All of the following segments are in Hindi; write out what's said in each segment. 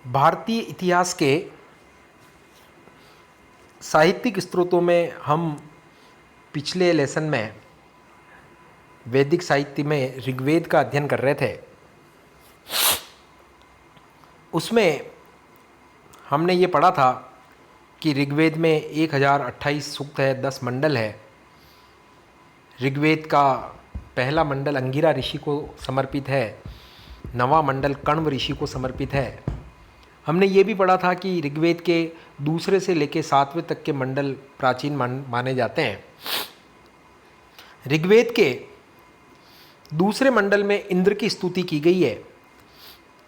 भारतीय इतिहास के साहित्यिक स्रोतों में हम पिछले लेसन में वैदिक साहित्य में ऋग्वेद का अध्ययन कर रहे थे। उसमें हमने ये पढ़ा था कि ऋग्वेद में 1028 सूक्त है, 10 मंडल है। ऋग्वेद का पहला मंडल अंगिरा ऋषि को समर्पित है, नवा मंडल कण्व ऋषि को समर्पित है। हमने ये भी पढ़ा था कि ऋग्वेद के दूसरे से लेकर 7वें तक के मंडल प्राचीन माने जाते हैं। ऋग्वेद के दूसरे मंडल में इंद्र की स्तुति की गई है।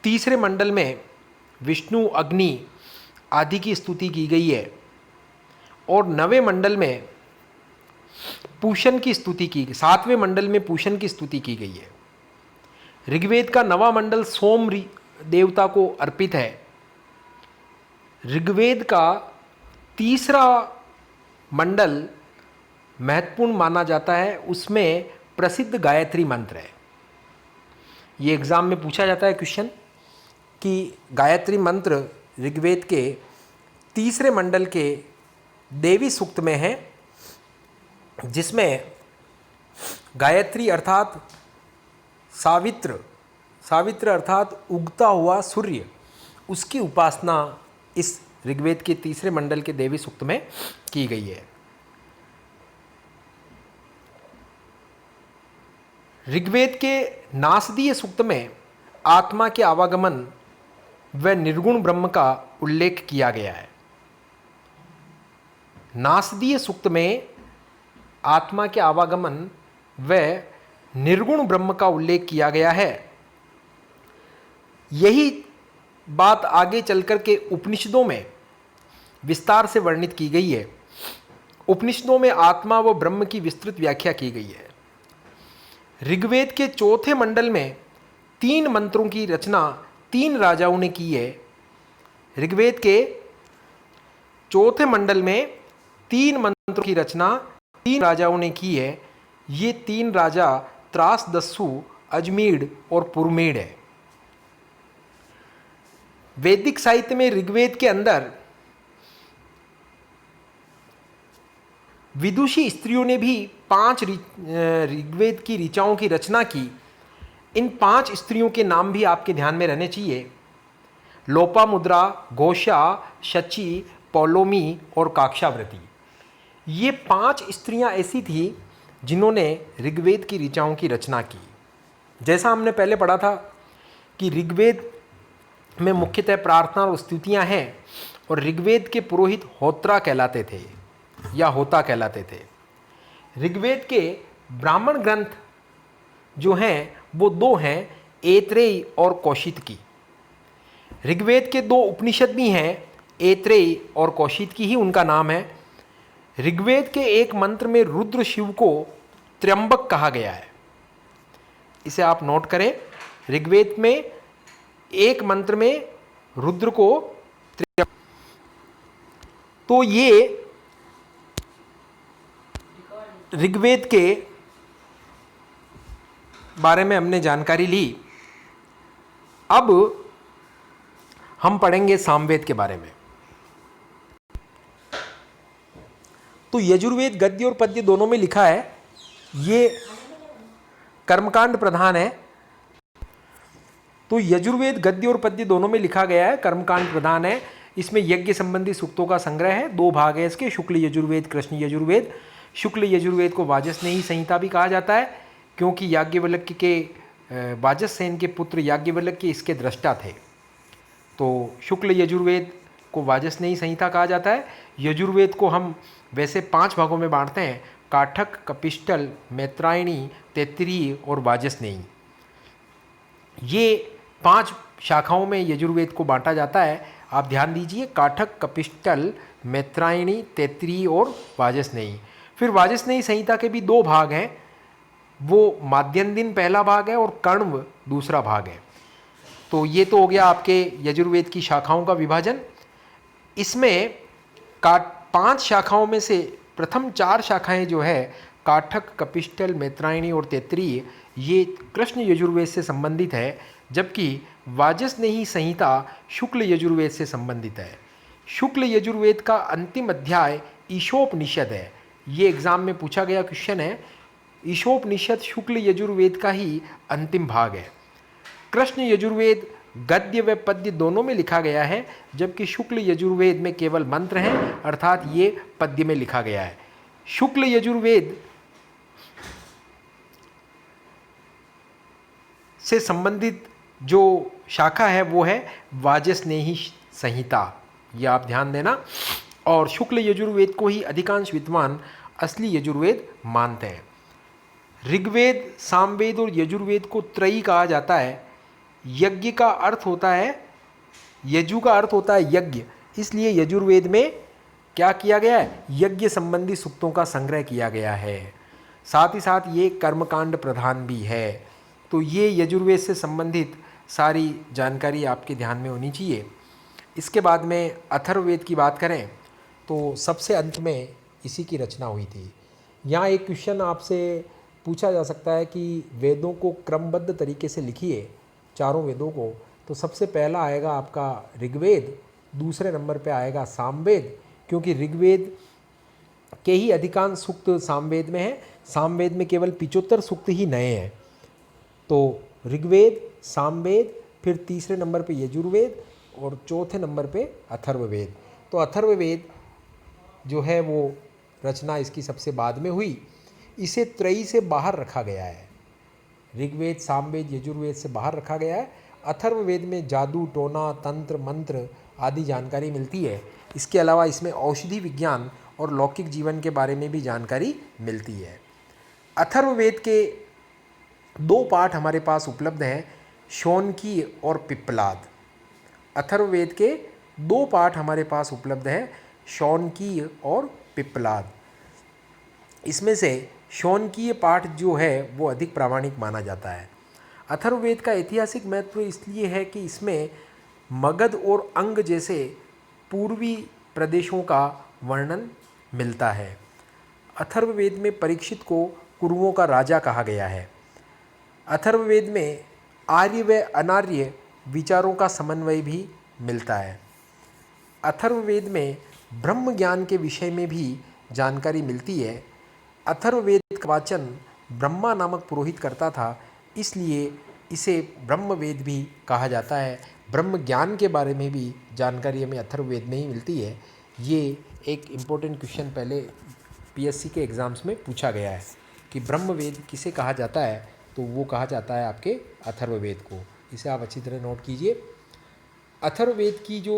तीसरे मंडल में विष्णु, अग्नि आदि की स्तुति की गई है और नवे मंडल में पूषण की स्तुति की गई। 7वें मंडल में पूषण की स्तुति की गई है। ऋग्वेद का नवा मंडल सोम देवता को अर्पित है। ऋग्वेद का तीसरा मंडल महत्वपूर्ण माना जाता है, उसमें प्रसिद्ध गायत्री मंत्र है। ये एग्जाम में पूछा जाता है क्वेश्चन कि गायत्री मंत्र ऋग्वेद के तीसरे मंडल के देवी सूक्त में है, जिसमें गायत्री अर्थात सावित्र अर्थात उगता हुआ सूर्य, उसकी उपासना इस ऋग्वेद के तीसरे मंडल के देवी सूक्त में की गई है। ऋग्वेद के नासदीय सूक्त में आत्मा के आवागमन व निर्गुण ब्रह्म का उल्लेख किया गया है। नासदीय सूक्त में आत्मा के आवागमन व निर्गुण ब्रह्म का उल्लेख किया गया है। यही बात आगे चलकर के उपनिषदों में विस्तार से वर्णित की गई है। उपनिषदों में आत्मा व ब्रह्म की विस्तृत व्याख्या की गई है। ऋग्वेद के चौथे मंडल में 3 मंत्रों की रचना 3 राजाओं ने की है। ऋग्वेद के चौथे मंडल में 3 मंत्रों की रचना 3 राजाओं ने की है। ये 3 राजा त्रासदस्सु, अजमीढ़ और पुरमीड़ है। वैदिक साहित्य में ऋग्वेद के अंदर विदुषी स्त्रियों ने भी 5 ऋग्वेद की ऋचाओं की रचना की। इन 5 स्त्रियों के नाम भी आपके ध्यान में रहने चाहिए। लोपामुद्रा, घोषा, शची, पौलोमी और काक्षावृति। ये 5 स्त्रियां ऐसी थी जिन्होंने ऋग्वेद की ऋचाओं की रचना की। जैसा हमने पहले पढ़ा था कि ऋग्वेद में मुख्यतः प्रार्थना और स्तुतियां हैं और ऋग्वेद के पुरोहित होत्रा कहलाते थे या होता कहलाते थे। ऋग्वेद के ब्राह्मण ग्रंथ जो हैं वो 2 हैं, ऐत्रेयी और कौशितकी। ऋग्वेद के 2 उपनिषद भी हैं, ऐत्रेयी और कौशितकी ही उनका नाम है। ऋग्वेद के एक मंत्र में रुद्र शिव को त्र्यंबक कहा गया है। इसे आप नोट करें। ऋग्वेद में एक मंत्र में रुद्र को त्र्यंबक, तो ये ऋग्वेद के बारे में हमने जानकारी ली। अब हम पढ़ेंगे सामवेद के बारे में। तो यजुर्वेद गद्य और पद्य दोनों में लिखा है। ये कर्मकांड प्रधान है। तो यजुर्वेद गद्य और पद्य दोनों में लिखा गया है, कर्मकांड प्रधान है। इसमें यज्ञ संबंधी सूक्तों का संग्रह है। 2 भाग है इसके, शुक्ल यजुर्वेद, कृष्ण यजुर्वेद। शुक्ल यजुर्वेद को वाजस्नेयी संहिता भी कहा जाता है, क्योंकि याज्ञवल्क्य के वाजससेन के पुत्र याज्ञवल्क्य इसके दृष्टा थे। तो शुक्ल यजुर्वेद को वाजस्नेयी संहिता कहा जाता है। यजुर्वेद को हम वैसे 5 भागों में बांटते हैं: काठक, कपिष्टल, मैत्रायणी, तैत्तिरीय और वाजस्नेयी। ये 5 शाखाओं में यजुर्वेद को बांटा जाता है। आप ध्यान दीजिए, काठक, कपिष्टल, मैत्रायणी, तैत्तिरीय और वाजस्नेयी। फिर वाजस्नेयी संहिता के भी 2 भाग हैं। वो माध्यन्दिन पहला भाग है और कण्व दूसरा भाग है। तो ये तो हो गया आपके यजुर्वेद की शाखाओं का विभाजन। इसमें 5 शाखाओं में से प्रथम 4 शाखाएं जो है, काठक, कपिष्टल, मैत्रायणी और तैत्तिरीय, ये कृष्ण यजुर्वेद से संबंधित है, जबकि वाजस्नेही संहिता शुक्ल यजुर्वेद से संबंधित है। शुक्ल यजुर्वेद का अंतिम अध्याय ईशोपनिषद है। ये एग्जाम में पूछा गया क्वेश्चन है। ईशोपनिषद शुक्ल यजुर्वेद का ही अंतिम भाग है। कृष्ण यजुर्वेद गद्य व पद्य दोनों में लिखा गया है, जबकि शुक्ल यजुर्वेद में केवल मंत्र हैं, अर्थात ये पद्य में लिखा गया है। शुक्ल यजुर्वेद से संबंधित जो शाखा है वो है वाजस्नेही संहिता, ये आप ध्यान देना। और शुक्ल यजुर्वेद को ही अधिकांश विद्वान असली यजुर्वेद मानते हैं। ऋग्वेद, सामवेद और यजुर्वेद को त्रयी कहा जाता है। यज्ञ का अर्थ होता है, यजु का अर्थ होता है यज्ञ, इसलिए यजुर्वेद में क्या किया गया है, यज्ञ संबंधी सूक्तों का संग्रह किया गया है। साथ ही साथ ये कर्मकांड प्रधान भी है। तो ये यजुर्वेद से संबंधित सारी जानकारी आपके ध्यान में होनी चाहिए। इसके बाद में अथर्ववेद की बात करें तो सबसे अंत में इसी की रचना हुई थी। यहाँ एक क्वेश्चन आपसे पूछा जा सकता है कि वेदों को क्रमबद्ध तरीके से लिखिए, चारों वेदों को। तो सबसे पहला आएगा आपका ऋग्वेद, दूसरे नंबर पे आएगा सामवेद, क्योंकि ऋग्वेद के ही अधिकांश सूक्त सामवेद में है। सामवेद में केवल 75 सूक्त ही नए हैं। तो ऋग्वेद, सामवेद, फिर तीसरे नंबर पे यजुर्वेद और चौथे नंबर पे अथर्ववेद। तो अथर्ववेद जो है वो रचना इसकी सबसे बाद में हुई। इसे त्रयी से बाहर रखा गया है। ऋग्वेद, सामवेद, यजुर्वेद से बाहर रखा गया है। अथर्ववेद में जादू, टोना, तंत्र, मंत्र आदि जानकारी मिलती है। इसके अलावा इसमें औषधि विज्ञान और लौकिक जीवन के बारे में भी जानकारी मिलती है। अथर्ववेद के 2 पाठ हमारे पास उपलब्ध हैं, शौनकी और पिप्पलाद। अथर्ववेद के 2 पाठ हमारे पास उपलब्ध हैं, शौनकी और पिप्पलाद। इसमें से शौनकीय पाठ जो है वो अधिक प्रामाणिक माना जाता है। अथर्ववेद का ऐतिहासिक महत्व इसलिए है कि इसमें मगध और अंग जैसे पूर्वी प्रदेशों का वर्णन मिलता है। अथर्ववेद में परीक्षित को कुरुओं का राजा कहा गया है। अथर्ववेद में आर्य व अनार्य विचारों का समन्वय भी मिलता है। अथर्ववेद में ब्रह्म ज्ञान के विषय में भी जानकारी मिलती है। अथर्ववेद का वाचन ब्रह्मा नामक पुरोहित करता था, इसलिए इसे ब्रह्मवेद भी कहा जाता है। ब्रह्म ज्ञान के बारे में भी जानकारी हमें अथर्ववेद में ही मिलती है। ये एक इम्पोर्टेंट क्वेश्चन पहले पीएससी के एग्ज़ाम्स में पूछा गया है कि ब्रह्मवेद किसे कहा जाता है, तो वो कहा जाता है आपके अथर्ववेद को। इसे आप अच्छी तरह नोट कीजिए। अथर्ववेद की जो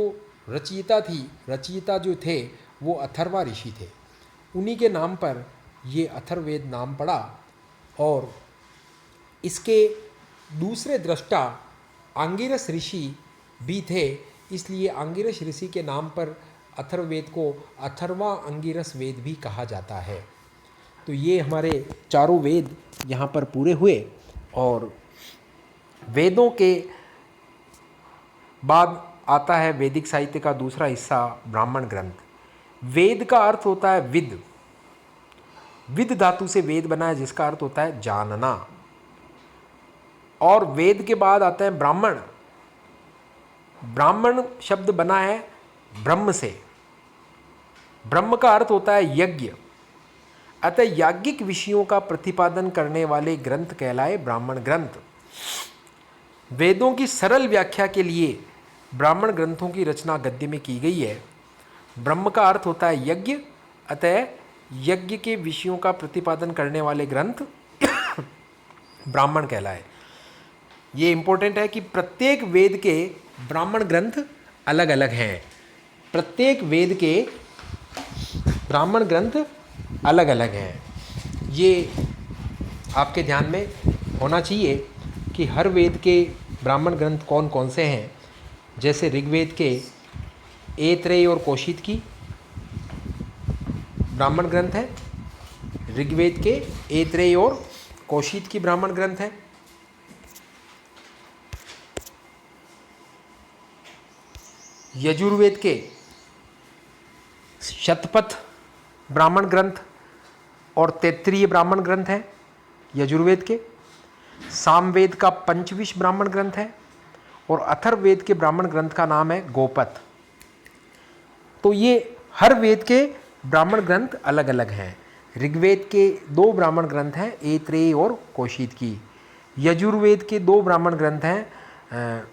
रचयिता जो थे वो अथर्वा ऋषि थे। उन्हीं के नाम पर ये अथर्ववेद नाम पड़ा। और इसके दूसरे दृष्टा आंगिरस ऋषि भी थे, इसलिए आंगिरस ऋषि के नाम पर अथर्ववेद को अथर्वा अंगिरस वेद भी कहा जाता है। तो ये हमारे चारों वेद यहाँ पर पूरे हुए। और वेदों के बाद आता है वैदिक साहित्य का दूसरा हिस्सा, ब्राह्मण ग्रंथ। वेद का अर्थ होता है विद। विद धातु से वेद बना है, जिसका अर्थ होता है जानना। और वेद के बाद आता है ब्राह्मण। ब्राह्मण शब्द बना है ब्रह्म से। ब्रह्म का अर्थ होता है यज्ञ। अतः याज्ञिक विषयों का प्रतिपादन करने वाले ग्रंथ कहलाए ब्राह्मण ग्रंथ। वेदों की सरल व्याख्या के लिए ब्राह्मण ग्रंथों की रचना गद्य में की गई है। ब्रह्म का अर्थ होता है यज्ञ, अतः यज्ञ के विषयों का प्रतिपादन करने वाले ग्रंथ ब्राह्मण कहलाए। ये इंपॉर्टेंट है कि प्रत्येक वेद के ब्राह्मण ग्रंथ अलग अलग हैं। प्रत्येक वेद के ब्राह्मण ग्रंथ अलग अलग हैं। ये आपके ध्यान में होना चाहिए कि हर वेद के ब्राह्मण ग्रंथ कौन कौन से हैं। जैसे ऋग्वेद के ऐत्रेय और कौशिक की ब्राह्मण ग्रंथ है। ऋग्वेद के ऐत्रेय और कौशिक की ब्राह्मण ग्रंथ है। यजुर्वेद के शतपथ ब्राह्मण ग्रंथ और तैत्तिरीय ब्राह्मण ग्रंथ है यजुर्वेद के। सामवेद का पंचविश ब्राह्मण ग्रंथ है और अथर्ववेद के ब्राह्मण ग्रंथ का नाम है गोपथ। तो ये हर वेद के ब्राह्मण ग्रंथ अलग अलग हैं। ऋग्वेद के 2 ब्राह्मण ग्रंथ हैं, ऐत्रेय और कौशिकी। यजुर्वेद के 2 ब्राह्मण ग्रंथ हैं,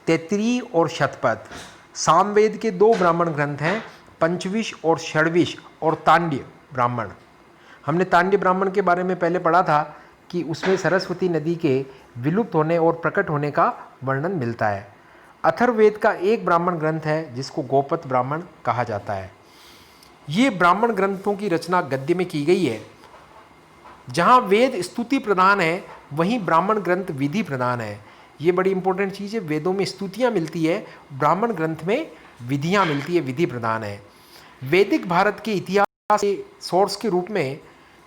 तैत्तिरीय और शतपथ। सामवेद के 2 ब्राह्मण ग्रंथ हैं, पंचविश और षड्विश और तांड्य ब्राह्मण। हमने तांड्य ब्राह्मण के बारे में पहले पढ़ा था कि उसमें सरस्वती नदी के विलुप्त होने और प्रकट होने का वर्णन मिलता है। अथर्ववेद का एक ब्राह्मण ग्रंथ है जिसको गोपथ ब्राह्मण कहा जाता है। ये ब्राह्मण ग्रंथों की रचना गद्य में की गई है। जहाँ वेद स्तुति प्रधान है वहीं ब्राह्मण ग्रंथ विधि प्रधान है। ये बड़ी इंपॉर्टेंट चीज़ है। वेदों में स्तुतियाँ मिलती है, ब्राह्मण ग्रंथ में विधियाँ मिलती है, विधि प्रधान है। वैदिक भारत के इतिहास के सोर्स के रूप में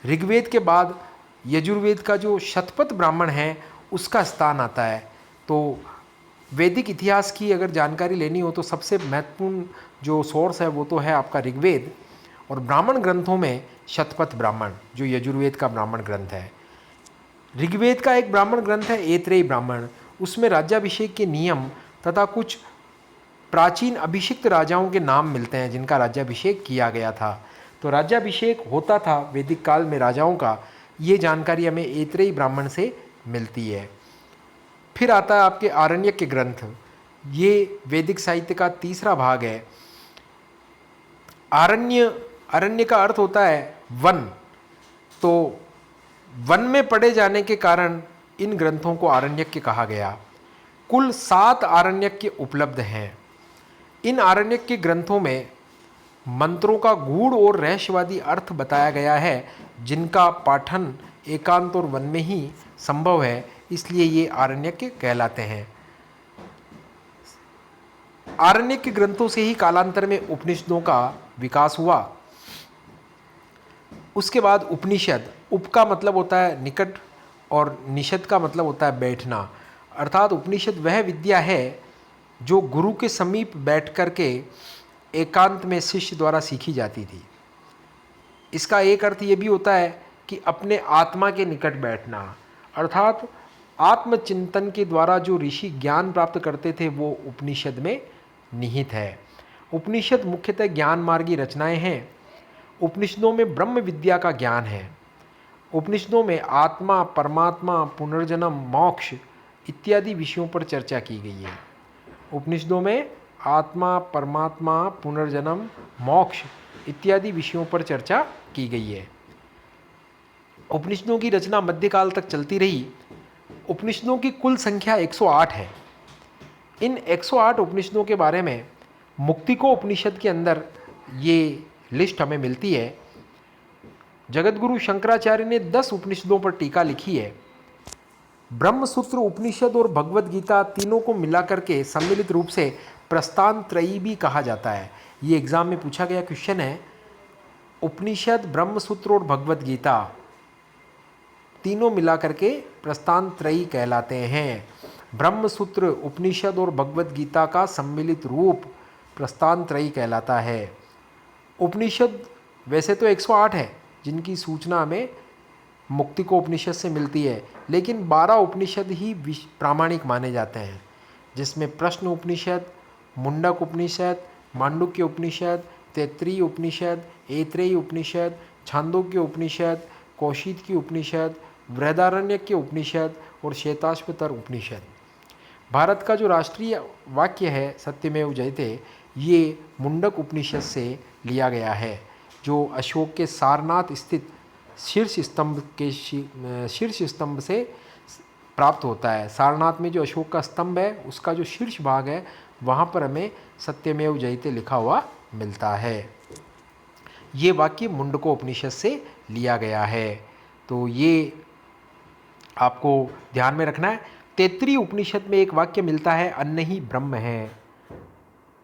ऋग्वेद के बाद यजुर्वेद का जो शतपथ ब्राह्मण है उसका स्थान आता है। तो वैदिक इतिहास की अगर जानकारी लेनी हो तो सबसे महत्वपूर्ण जो सोर्स है वो तो है आपका ऋग्वेद, और ब्राह्मण ग्रंथों में शतपथ ब्राह्मण जो यजुर्वेद का ब्राह्मण ग्रंथ है। ऋग्वेद का एक ब्राह्मण ग्रंथ है ऐत्रेय ब्राह्मण। उसमें राज्याभिषेक के नियम तथा कुछ प्राचीन अभिषिक्त राजाओं के नाम मिलते हैं जिनका राज्याभिषेक किया गया था। तो राज्याभिषेक होता था वैदिक काल में राजाओं का, ये जानकारी हमें ऐत्रेय ब्राह्मण से मिलती है। फिर आता है आपके आरण्यक के ग्रंथ। ये वैदिक साहित्य का तीसरा भाग है। अरण्य का अर्थ होता है वन। तो वन में पड़े जाने के कारण इन ग्रंथों को आरण्यक कहा गया। कुल 7 आरण्यक उपलब्ध हैं। इन आरण्यक के ग्रंथों में मंत्रों का गूढ़ और रहस्यवादी अर्थ बताया गया है जिनका पाठन एकांत और वन में ही संभव है, इसलिए ये आरण्यक कहलाते हैं। आरण्यक के ग्रंथों से ही कालांतर में उपनिषदों का विकास हुआ। उसके बाद उपनिषद, उप का मतलब होता है निकट और निषद का मतलब होता है बैठना। अर्थात उपनिषद वह विद्या है जो गुरु के समीप बैठ कर के एकांत में शिष्य द्वारा सीखी जाती थी। इसका एक अर्थ ये भी होता है कि अपने आत्मा के निकट बैठना, अर्थात आत्मचिंतन के द्वारा जो ऋषि ज्ञान प्राप्त करते थे वो उपनिषद में निहित है। उपनिषद मुख्यतः ज्ञान मार्गी रचनाएं हैं। उपनिषदों में ब्रह्म विद्या का ज्ञान है। उपनिषदों में आत्मा, परमात्मा, पुनर्जन्म, मोक्ष इत्यादि विषयों पर चर्चा की गई है। उपनिषदों में आत्मा, परमात्मा, पुनर्जन्म, मोक्ष इत्यादि विषयों पर चर्चा की गई है। उपनिषदों की रचना मध्यकाल तक चलती रही। उपनिषदों की कुल संख्या 108 है। इन 108 उपनिषदों के बारे में मुक्तिको उपनिषद के अंदर ये लिस्ट हमें मिलती है। जगतगुरु शंकराचार्य ने 10 उपनिषदों पर टीका लिखी है। ब्रह्मसूत्र, उपनिषद और भगवद गीता तीनों को मिलाकर के सम्मिलित रूप से प्रस्थान त्रयी भी कहा जाता है। ये एग्जाम में पूछा गया क्वेश्चन है। उपनिषद, ब्रह्मसूत्र और भगवद गीता तीनों मिलाकर के प्रस्थान त्रयी कहलाते हैं। ब्रह्मसूत्र, उपनिषद और भगवद गीता का सम्मिलित रूप प्रस्थान त्रयी कहलाता है। उपनिषद वैसे तो 108 है जिनकी सूचना हमें मुक्तिको उपनिषद से मिलती है, लेकिन 12 उपनिषद ही प्रामाणिक माने जाते हैं, जिसमें प्रश्न उपनिषद, मुंडक उपनिषद, मांडुक्य उपनिषद, तैत्तिरीय उपनिषद, ऐत्रेय उपनिषद, छांदोग्य उपनिषद, कौशिकी उपनिषद, बृहदारण्यक उपनिषद और श्वेताश्वतर उपनिषद। भारत का जो राष्ट्रीय वाक्य है सत्यमेव जयते, ये मुंडक उपनिषद से लिया गया है, जो अशोक के सारनाथ स्थित शीर्ष स्तंभ से प्राप्त होता है। सारनाथ में जो अशोक का स्तंभ है उसका जो शीर्ष भाग है वहाँ पर हमें सत्यमेव जयते लिखा हुआ मिलता है। ये वाक्य मुंडको उपनिषद से लिया गया है, तो ये आपको ध्यान में रखना है। तैत्तिरीय उपनिषद में एक वाक्य मिलता है, अन्न ही ब्रह्म है।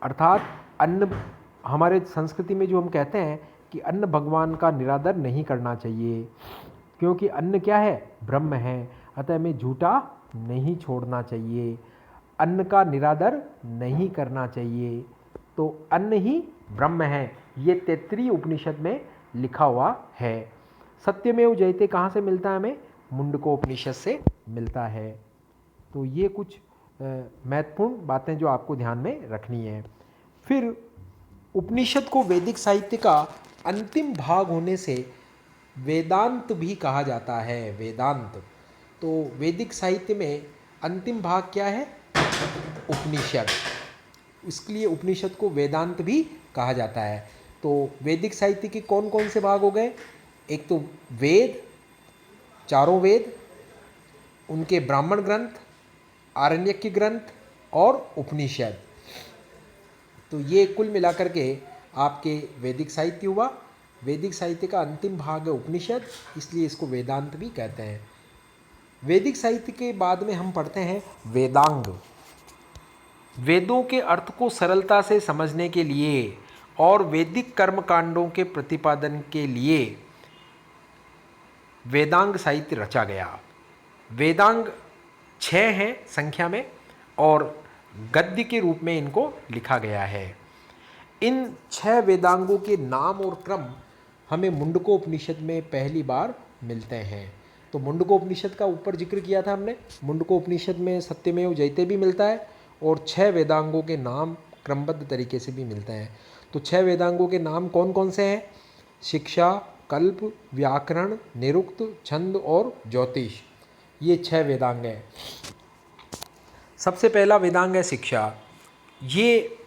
अर्थात अन्न, हमारे संस्कृति में जो हम कहते हैं कि अन्न भगवान का निरादर नहीं करना चाहिए, क्योंकि अन्न क्या है, ब्रह्म है, अतः हमें झूठा नहीं छोड़ना चाहिए, अन्न का निरादर नहीं करना चाहिए। तो अन्न ही ब्रह्म है, ये तैत्तिरीय उपनिषद में लिखा हुआ है। सत्यमेव जयते कहाँ से मिलता है हमें, मुंडको उपनिषद से मिलता है। तो ये कुछ महत्वपूर्ण बातें जो आपको ध्यान में रखनी है। फिर उपनिषद को वैदिक साहित्य का अंतिम भाग होने से वेदांत भी कहा जाता है। वेदांत, तो वैदिक साहित्य में अंतिम भाग क्या है? उपनिषद। इसके लिए उपनिषद को वेदांत भी कहा जाता है। तो वैदिक साहित्य के कौन कौन से भाग हो गए? एक तो वेद, चारों वेद, उनके ब्राह्मण ग्रंथ, आरण्यक ग्रंथ और उपनिषद। तो ये कुल मिलाकर के आपके वैदिक साहित्य हुआ। वैदिक साहित्य का अंतिम भाग है उपनिषद, इसलिए इसको वेदांत भी कहते हैं। वैदिक साहित्य के बाद में हम पढ़ते हैं वेदांग। वेदों के अर्थ को सरलता से समझने के लिए और वैदिक कर्मकांडों के प्रतिपादन के लिए वेदांग साहित्य रचा गया। वेदांग 6 हैं संख्या में और गद्य के रूप में इनको लिखा गया है। इन 6 वेदांगों के नाम और क्रम हमें मुंडकोपनिषद में पहली बार मिलते हैं। तो मुंडकोपनिषद का ऊपर जिक्र किया था हमने। मुंडकोपनिषद में सत्यमेव जयते भी मिलता है और 6 वेदांगों के नाम क्रमबद्ध तरीके से भी मिलते हैं। तो 6 वेदांगों के नाम कौन कौन से हैं? शिक्षा, कल्प, व्याकरण, निरुक्त, छंद और ज्योतिष। ये 6 वेदांग हैं। सबसे पहला वेदांग है शिक्षा। ये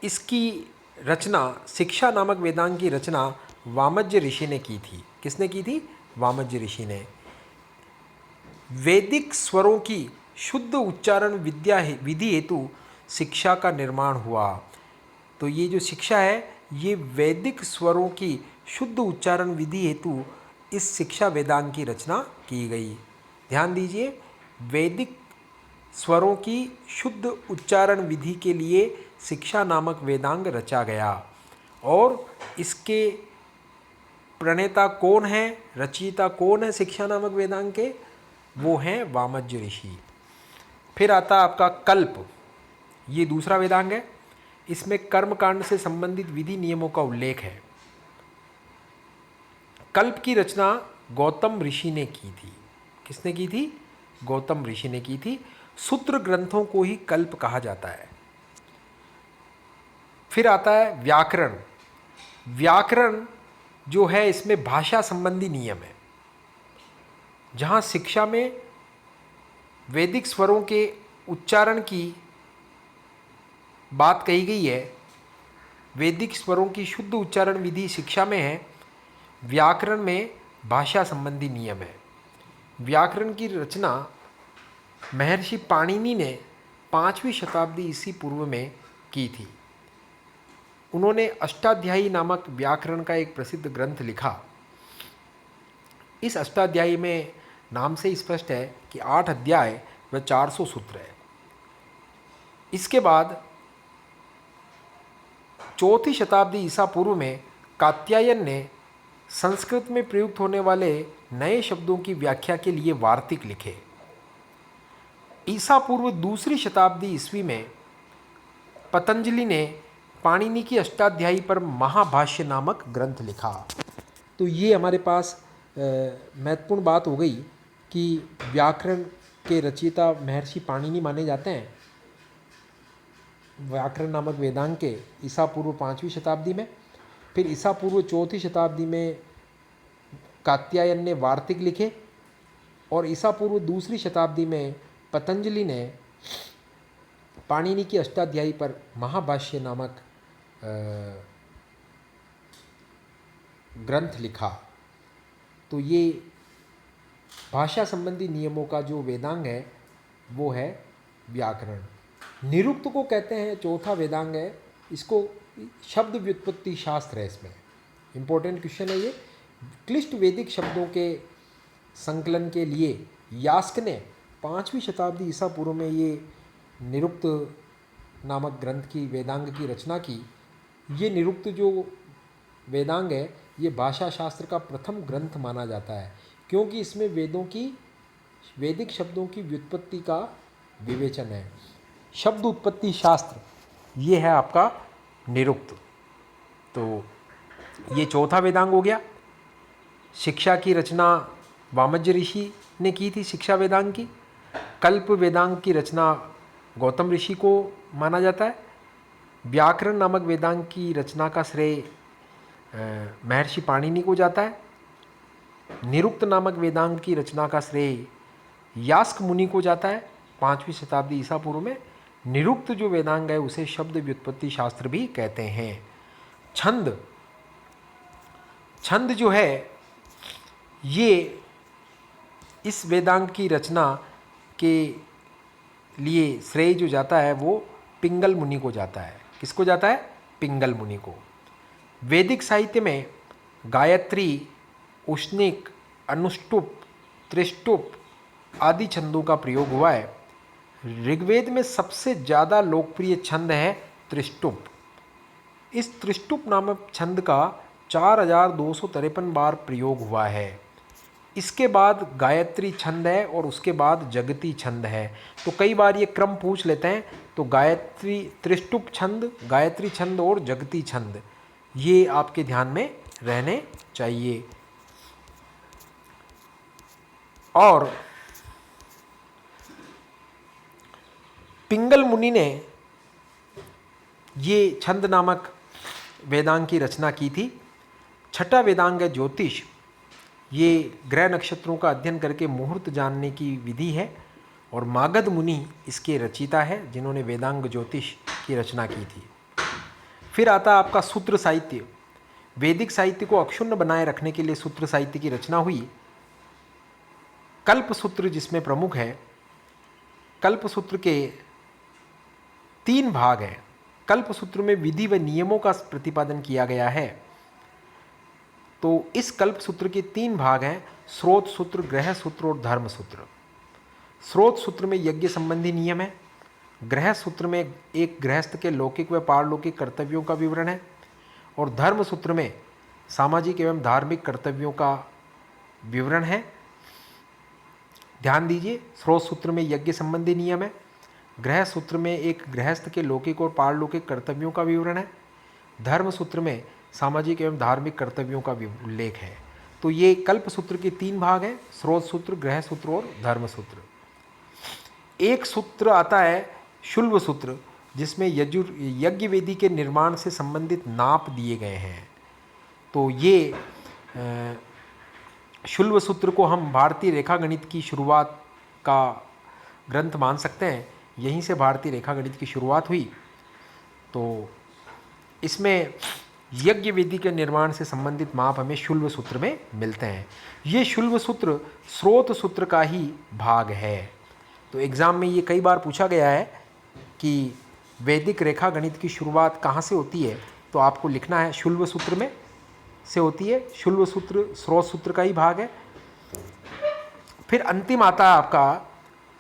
इसकी रचना, शिक्षा नामक वेदांग की रचना वामज्य ऋषि ने की थी। किसने की थी? वामज्य ऋषि ने। वैदिक स्वरों की शुद्ध उच्चारण विधि हेतु शिक्षा का निर्माण हुआ। तो ये जो शिक्षा है, ये वैदिक स्वरों की शुद्ध उच्चारण विधि हेतु इस शिक्षा वेदांग की रचना की गई। ध्यान दीजिए, वैदिक स्वरों की शुद्ध उच्चारण विधि के लिए शिक्षा नामक वेदांग रचा गया। और इसके प्रणेता कौन है, रचयिता कौन है शिक्षा नामक वेदांग के? वो हैं वामज्य ऋषि। फिर आता है आपका कल्प। ये दूसरा वेदांग है। इसमें कर्मकांड से संबंधित विधि नियमों का उल्लेख है। कल्प की रचना गौतम ऋषि ने की थी। किसने की थी? गौतम ऋषि ने की थी। सूत्र ग्रंथों को ही कल्प कहा जाता है। फिर आता है व्याकरण। व्याकरण जो है, इसमें भाषा संबंधी नियम है। जहाँ शिक्षा में वैदिक स्वरों के उच्चारण की बात कही गई है, वैदिक स्वरों की शुद्ध उच्चारण विधि शिक्षा में है, व्याकरण में भाषा संबंधी नियम है। व्याकरण की रचना महर्षि पाणिनि ने 5वीं शताब्दी ईसा पूर्व में की थी। उन्होंने अष्टाध्यायी नामक व्याकरण का एक प्रसिद्ध ग्रंथ लिखा। इस अष्टाध्यायी में नाम से स्पष्ट है कि 8 अध्याय व 400 सूत्र है। इसके बाद 4वीं शताब्दी ईसा पूर्व में कात्यायन ने संस्कृत में प्रयुक्त होने वाले नए शब्दों की व्याख्या के लिए वार्तिक लिखे। ईसा पूर्व 2री शताब्दी ईस्वी में पतंजलि ने पाणिनि की अष्टाध्यायी पर महाभाष्य नामक ग्रंथ लिखा। तो ये हमारे पास महत्वपूर्ण बात हो गई कि व्याकरण के रचयिता महर्षि पाणिनि माने जाते हैं, व्याकरण नामक वेदांग के, ईसा पूर्व 5वीं शताब्दी में। फिर ईसा पूर्व 4वीं शताब्दी में कात्यायन ने वार्तिक लिखे और ईसा पूर्व 2री शताब्दी में पतंजलि ने पाणिनि की अष्टाध्यायी पर महाभाष्य नामक ग्रंथ लिखा। तो ये भाषा संबंधी नियमों का जो वेदांग है वो है व्याकरण। निरुक्त को कहते हैं, चौथा वेदांग है। इसको शब्द व्युत्पत्ति शास्त्र है। इसमें इम्पोर्टेंट क्वेश्चन है ये। क्लिष्ट वैदिक शब्दों के संकलन के लिए यास्क ने 5वीं शताब्दी ईसा पूर्व में ये निरुक्त नामक ग्रंथ की, वेदांग की रचना की। ये निरुक्त जो वेदांग है, ये भाषा शास्त्र का प्रथम ग्रंथ माना जाता है, क्योंकि इसमें वैदिक शब्दों की व्युत्पत्ति का विवेचन है। शब्द उत्पत्ति शास्त्र ये है आपका निरुक्त। तो ये चौथा वेदांग हो गया। शिक्षा की रचना वामज्य ऋषि ने की थी, शिक्षा वेदांग की। कल्प वेदांग की रचना गौतम ऋषि को माना जाता है। व्याकरण नामक वेदांग की रचना का श्रेय महर्षि पाणिनि को जाता है। निरुक्त नामक वेदांग की रचना का श्रेय यास्क मुनि को जाता है 5वीं शताब्दी ईसा पूर्व में। निरुक्त जो वेदांग है उसे शब्द व्युत्पत्ति शास्त्र भी कहते हैं। छंद, छंद जो है ये इस वेदांग की रचना के लिए श्रेय जो जाता है वो पिंगल मुनि को जाता है। किसको जाता है? पिंगल मुनि को। वैदिक साहित्य में गायत्री, उष्णिक, अनुष्टुप, त्रिष्टुप आदि छंदों का प्रयोग हुआ है। ऋग्वेद में सबसे ज़्यादा लोकप्रिय छंद है त्रिष्टुप। इस त्रिष्टुप नामक छंद का 4253 बार प्रयोग हुआ है। इसके बाद गायत्री छंद है और उसके बाद जगती छंद है। तो कई बार ये क्रम पूछ लेते हैं, तो गायत्री, त्रिष्टुप छंद, गायत्री छंद और जगती छंद ये आपके ध्यान में रहने चाहिए। और पिंगल मुनि ने ये छंद नामक वेदांग की रचना की थी। छठा वेदांग है ज्योतिष। ये ग्रह नक्षत्रों का अध्ययन करके मुहूर्त जानने की विधि है और मागध मुनि इसके रचयिता है जिन्होंने वेदांग ज्योतिष की रचना की थी। फिर आता आपका सूत्र साहित्य। वैदिक साहित्य को अक्षुण्ण बनाए रखने के लिए सूत्र साहित्य की रचना हुई। कल्प सूत्र जिसमें प्रमुख है। कल्प सूत्र के 3 भाग हैं। कल्प सूत्र में विधि व नियमों का प्रतिपादन किया गया है। तो इस कल्प सूत्र के 3 भाग हैं, स्रोत सूत्र, ग्रह सूत्र और धर्म सूत्र। स्रोत सूत्र में यज्ञ संबंधी नियम है। ग्रह सूत्र में एक गृहस्थ के लौकिक व पारलौकिक कर्तव्यों का विवरण है और धर्म सूत्र में सामाजिक एवं धार्मिक कर्तव्यों का विवरण है। ध्यान दीजिए, स्रोत सूत्र में यज्ञ संबंधी नियम है, गृह सूत्र में एक गृहस्थ के लौकिक और पारलौकिक कर्तव्यों का विवरण है, धर्म सूत्र में सामाजिक एवं धार्मिक कर्तव्यों का उल्लेख है। तो ये कल्प सूत्र के 3 भाग हैं, स्रोत सूत्र, गृह सूत्र और धर्म सूत्र। एक सूत्र आता है शुल्ब सूत्र, जिसमें यज्ञ वेदी के निर्माण से संबंधित नाप दिए गए हैं। तो ये शुल्ब सूत्र को हम भारतीय रेखा गणित की शुरुआत का ग्रंथ मान सकते हैं। यहीं से भारतीय रेखा गणित की शुरुआत हुई। तो इसमें यज्ञ वेदी के निर्माण से संबंधित माप हमें शुल्ब सूत्र में मिलते हैं। ये शुल्ब सूत्र स्रोत सूत्र का ही भाग है। तो एग्ज़ाम में ये कई बार पूछा गया है कि वैदिक रेखा गणित की शुरुआत कहाँ से होती है, तो आपको लिखना है शुल्ब सूत्र में से होती है। शुल्ब सूत्र स्रोत सूत्र का ही भाग है। फिर अंतिम आता है आपका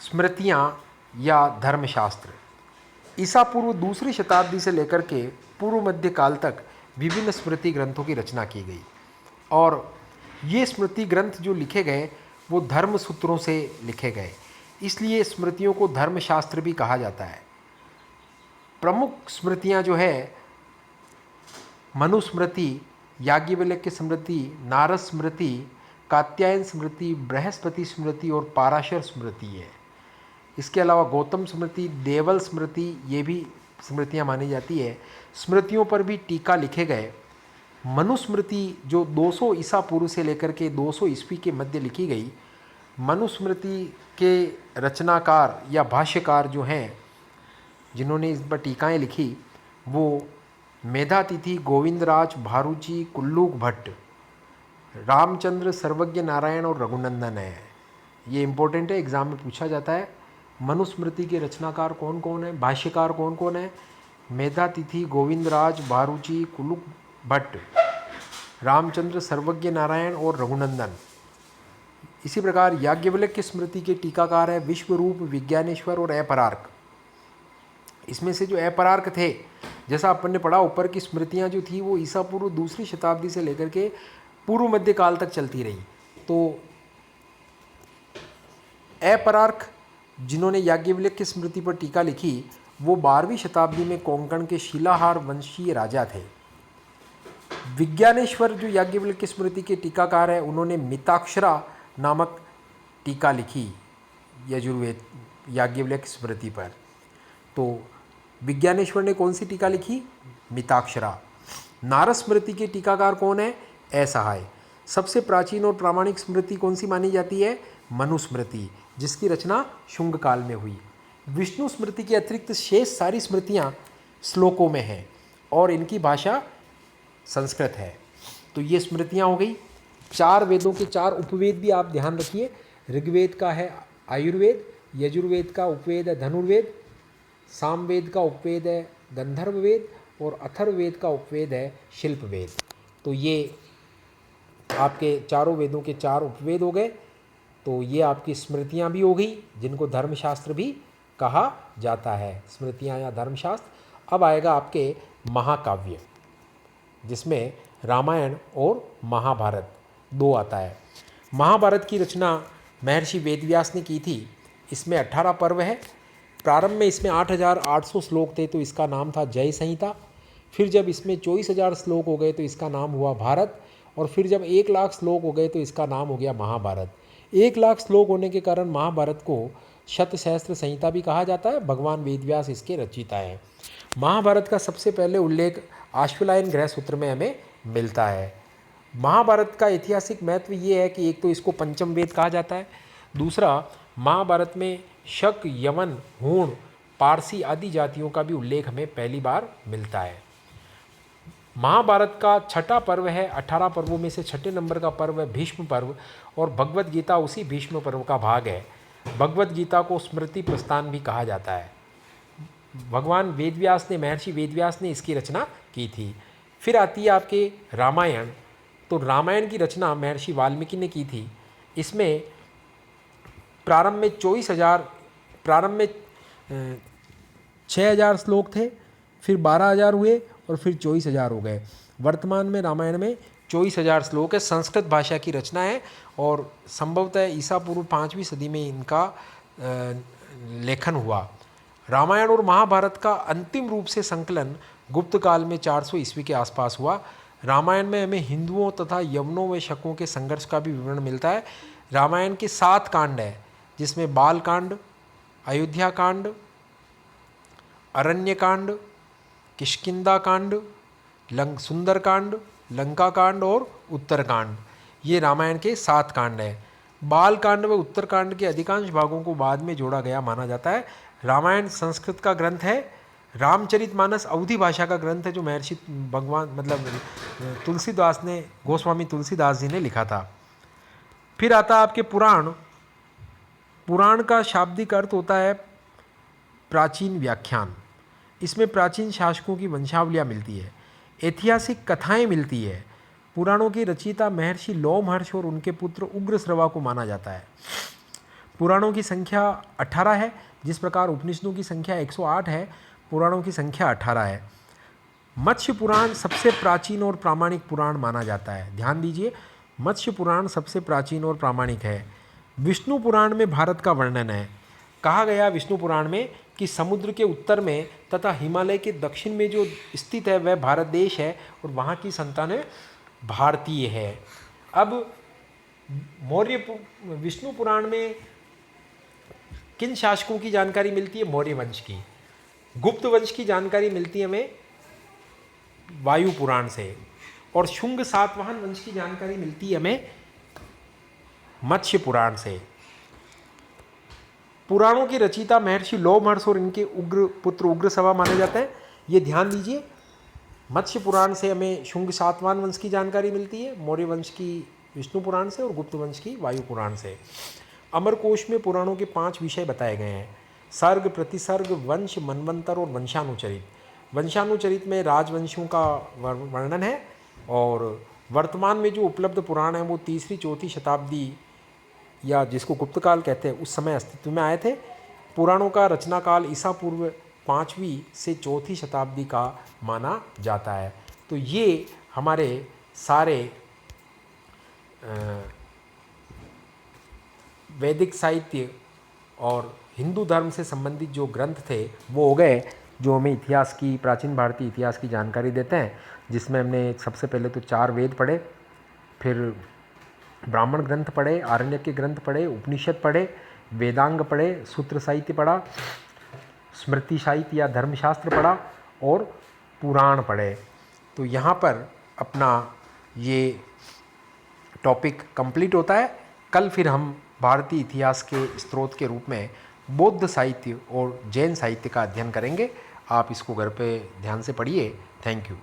स्मृतियाँ या धर्मशास्त्र। ईसा पूर्व 2री शताब्दी से लेकर के पूर्व मध्य काल तक विभिन्न स्मृति ग्रंथों की रचना की गई और ये स्मृति ग्रंथ जो लिखे गए वो धर्म सूत्रों से लिखे गए, इसलिए स्मृतियों को धर्मशास्त्र भी कहा जाता है। प्रमुख स्मृतियाँ जो है मनुस्मृति, याज्ञवल्क्य स्मृति, नारद स्मृति, कात्यायन स्मृति, बृहस्पति स्मृति और पाराशर स्मृति है। इसके अलावा गौतम स्मृति, देवल स्मृति ये भी स्मृतियाँ मानी जाती है। स्मृतियों पर भी टीका लिखे गए। मनुस्मृति जो 200 ईसा पूर्व से लेकर के 200 ईस्वी के मध्य लिखी गई, मनुस्मृति के रचनाकार या भाष्यकार जो हैं जिन्होंने इस पर टीकाएँ लिखी वो मेधातिथि, गोविंदराज, भारूची, कुल्लूक भट्ट, रामचंद्र, सर्वज्ञ नारायण और रघुनंदन है। ये इम्पोर्टेंट है, एग्ज़ाम में पूछा जाता है। मनुस्मृति के रचनाकार कौन कौन है, भाष्यकार कौन कौन है? मेधातिथि, गोविंदराज, भारूची, कुल्लूक भट्ट, रामचंद्र, सर्वज्ञ नारायण और रघुनंदन। इसी प्रकार याज्ञवल्क्य स्मृति के टीकाकार है विश्वरूप, विज्ञानेश्वर और अपरार्क। इसमें से जो अपरार्क थे, जैसा अपन ने पढ़ा ऊपर की स्मृतियाँ जो थी वो ईसा पूर्व 2री शताब्दी से लेकर के पूर्व मध्य काल तक चलती रही। तो अपरार्क जिन्होंने याज्ञवल्क्य स्मृति पर टीका लिखी वो 12वीं शताब्दी में कोंकण के शिलाहार वंशीय राजा थे। विज्ञानेश्वर जो याज्ञवल्क्य स्मृति के टीकाकार है उन्होंने मिताक्षरा नामक टीका लिखी यजुर्वेद याज्ञवल्क्य स्मृति पर। तो विज्ञानेश्वर ने कौन सी टीका लिखी? मिताक्षरा। नारद स्मृति के टीकाकार कौन है? असहाय। सबसे प्राचीन और प्रामाणिक स्मृति कौन सी मानी जाती है? मनुस्मृति, जिसकी रचना शुंग काल में हुई। विष्णु स्मृति के अतिरिक्त शेष सारी स्मृतियाँ श्लोकों में हैं और इनकी भाषा संस्कृत है। तो ये स्मृतियाँ हो गई। 4 वेदों के 4 उपवेद भी आप ध्यान रखिए। ऋग्वेद का है आयुर्वेद, यजुर्वेद का उपवेद है धनुर्वेद, सामवेद का उपवेद है गंधर्ववेद और अथर्ववेद का उपवेद है शिल्पवेद। तो ये आपके चारों वेदों के 4 उपवेद हो गए। तो ये आपकी स्मृतियाँ भी हो गई, जिनको धर्मशास्त्र भी कहा जाता है, स्मृतियाँ या धर्मशास्त्र। अब आएगा आपके महाकाव्य, जिसमें रामायण और महाभारत 2 आता है। महाभारत की रचना महर्षि वेदव्यास ने की थी। इसमें 18 पर्व है। प्रारंभ में इसमें 8800 श्लोक थे, तो इसका नाम था जय संहिता। फिर जब इसमें 24,000 श्लोक हो गए तो इसका नाम हुआ भारत, और फिर जब 1 लाख श्लोक हो गए तो इसका नाम हो गया महाभारत। 1 लाख श्लोक होने के कारण महाभारत को शतसहस्त्र संहिता भी कहा जाता है। भगवान वेदव्यास इसके रचयिता है। महाभारत का सबसे पहले उल्लेख आश्वलायन गृह सूत्र में हमें मिलता है। महाभारत का ऐतिहासिक महत्व ये है कि एक तो इसको पंचम वेद कहा जाता है, दूसरा महाभारत में शक, यवन, हूण, पारसी आदि जातियों का भी उल्लेख हमें पहली बार मिलता है। महाभारत का 6ठा पर्व है। 18 पर्वों में से 6ठे नंबर का पर्व है भीष्म पर्व, और भगवत गीता उसी भीष्म पर्व का भाग है। भगवत गीता को स्मृति प्रस्थान भी कहा जाता है। भगवान वेदव्यास ने, महर्षि वेदव्यास ने इसकी रचना की थी। फिर आती है आपके रामायण। तो रामायण की रचना महर्षि वाल्मीकि ने की थी। इसमें प्रारंभ में 6,000 श्लोक थे, फिर 12,000 हुए और फिर 24,000 हो गए। वर्तमान में रामायण में 24,000 श्लोक है। संस्कृत भाषा की रचना है और संभवतः ईसा पूर्व 5वीं सदी में इनका लेखन हुआ। रामायण और महाभारत का अंतिम रूप से संकलन गुप्त काल में 400 ईस्वी के आसपास हुआ। रामायण में हमें हिंदुओं तथा यवनों व शकों के संघर्ष का भी विवरण मिलता है। रामायण के 7 कांड है, जिसमें बाल कांड, अयोध्या कांड, अरण्य कांड, किष्किंधा कांड, सुंदर कांड, लंका कांड और उत्तरकांड, ये रामायण के 7 कांड है। बाल कांड व उत्तरकांड के अधिकांश भागों को बाद में जोड़ा गया माना जाता है। रामायण संस्कृत का ग्रंथ है। रामचरितमानस अवधी भाषा का ग्रंथ है, जो महर्षि तुलसीदास ने, गोस्वामी तुलसीदास जी ने लिखा था। फिर आता है आपके पुराण। पुराण का शाब्दिक अर्थ होता है प्राचीन व्याख्यान। इसमें प्राचीन शासकों की वंशावलियाँ मिलती है, ऐतिहासिक कथाएं मिलती है। पुराणों की रचयिता महर्षि लोमहर्ष और उनके पुत्र उग्रश्रवा को माना जाता है। पुराणों की संख्या 18 है। जिस प्रकार उपनिषदों की संख्या 108 है, पुराणों की संख्या 18 है। मत्स्य पुराण सबसे प्राचीन और प्रामाणिक पुराण माना जाता है। ध्यान दीजिए, मत्स्य पुराण सबसे प्राचीन और प्रामाणिक है। विष्णु पुराण में भारत का वर्णन है। कहा गया विष्णु पुराण में कि समुद्र के उत्तर में तथा हिमालय के दक्षिण में जो स्थित है वह भारत देश है और वहाँ की संतानें भारतीय है। अब विष्णु पुराण में किन शासकों की जानकारी मिलती है? मौर्य वंश की। गुप्त वंश की जानकारी मिलती है हमें वायु पुराण से, और शुंग सातवाहन वंश की जानकारी मिलती है हमें मत्स्य पुराण से। पुराणों की रचयिता महर्षि लोमहर्ष और इनके पुत्र उग्रश्रवा माने जाते हैं। ये ध्यान दीजिए, मत्स्य पुराण से हमें शुंग सातवाहन वंश की जानकारी मिलती है, मौर्य वंश की विष्णु पुराण से और गुप्त वंश की वायु पुराण से। अमरकोश में पुराणों के 5 विषय बताए गए हैं: सर्ग, प्रतिसर्ग, वंश, मनवंतर और वंशानुचरित। वंशानुचरित में राजवंशियों का वर्णन है, और वर्तमान में जो उपलब्ध पुराण है वो 3री-4थी शताब्दी या जिसको गुप्तकाल कहते हैं उस समय अस्तित्व में आए थे। पुराणों का रचना काल ईसा पूर्व 5वीं से 4थी शताब्दी का माना जाता है। तो ये हमारे सारे वैदिक साहित्य और हिंदू धर्म से संबंधित जो ग्रंथ थे वो हो गए, जो हमें इतिहास की, प्राचीन भारतीय इतिहास की जानकारी देते हैं, जिसमें हमने सबसे पहले तो 4 वेद पढ़े, फिर ब्राह्मण ग्रंथ पढ़े, आरण्यक के ग्रंथ पढ़े, उपनिषद पढ़े, वेदांग पढ़े, सूत्र साहित्य पढ़ा, स्मृति साहित्य या धर्मशास्त्र पढ़ा और पुराण पढ़े। तो यहाँ पर अपना ये टॉपिक कंप्लीट होता है। कल फिर हम भारतीय इतिहास के स्रोत के रूप में बौद्ध साहित्य और जैन साहित्य का अध्ययन करेंगे। आप इसको घर पे ध्यान से पढ़िए। Thank you.